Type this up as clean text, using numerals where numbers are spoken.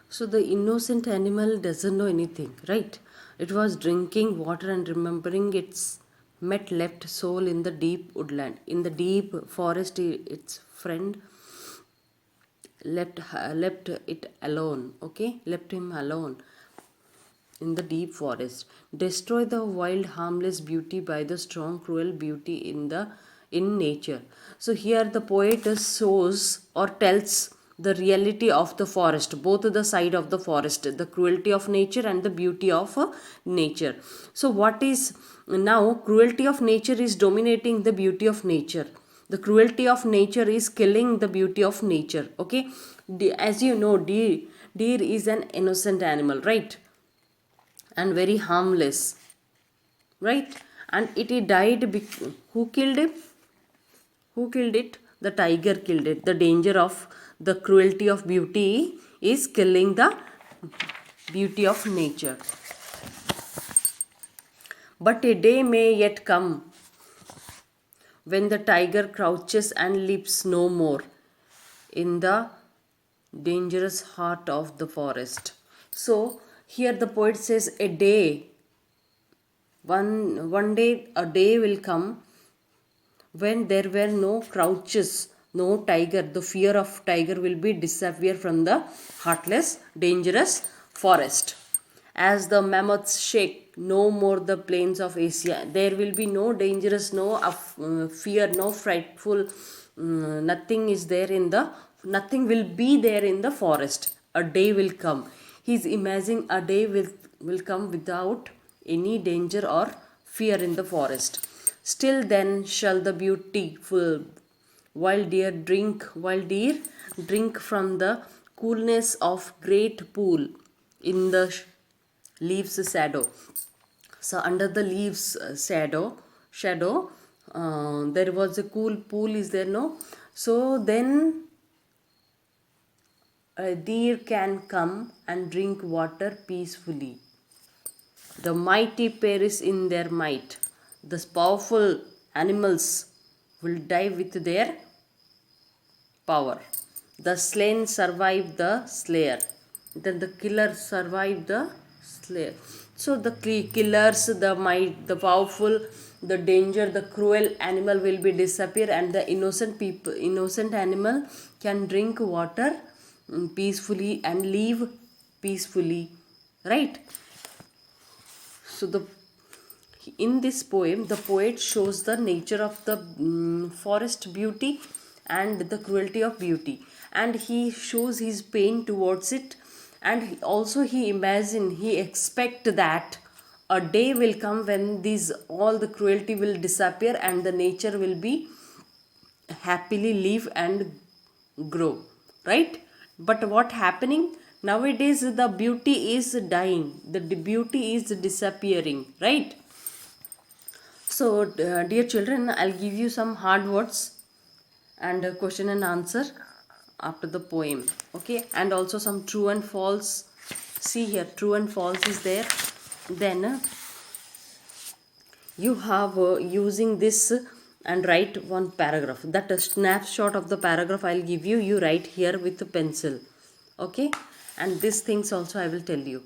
So the innocent animal doesn't know anything, right? It was drinking water and remembering its met left soul in the deep woodland. In the deep forest, its friend left it alone. Okay, left him alone in the deep forest. Destroy the wild, harmless beauty by the strong, cruel beauty in nature. So here the poet shows or tells the reality of the forest, both the side of the forest, the cruelty of nature and the beauty of nature. So what is now cruelty of nature is dominating the beauty of nature. The cruelty of nature is killing the beauty of nature. Okay, as you know, deer is an innocent animal, right? And very harmless, right? And it died. Who killed it? Who killed it? The tiger killed it. The danger of the cruelty of beauty is killing the beauty of nature. But a day may yet come when the tiger crouches and leaps no more in the dangerous heart of the forest. So here the poet says a day, one day, a day will come when there were no crouches, no tiger. The fear of tiger will be disappear from the heartless dangerous forest. As the mammoths shake no more the plains of Asia, there will be no dangerous, no fear, no frightful, nothing is there in the, nothing will be there in the forest. A day will come. He's imagining a day will come without any danger or fear in the forest. Still then shall the beautiful wild deer drink from the coolness of great pool in the leaves shadow. So under the leaves shadow, there was a cool pool is there, no? So then a deer can come and drink water peacefully. The mighty perish in their might. The powerful animals will die with their power. The slain survive the slayer. Then the killer survive the slayer. So the killers, the might, the powerful, the danger, the cruel animal will be disappear, and the innocent animal can drink water peacefully and live peacefully, right? So the in this poem the poet shows the nature of the forest beauty and the cruelty of beauty, and he shows his pain towards it, and also he expect that a day will come when these all the cruelty will disappear and the nature will be happily live and grow, right? But what happening nowadays, the beauty is dying, the beauty is disappearing, right? So dear children, I'll give you some hard words and a question and answer after the poem, okay? And also some true and false. See here, true and false is there. Then you have using this and write one paragraph. That a snapshot of the paragraph I'll give you, you write here with a pencil, okay? And these things also I will tell you.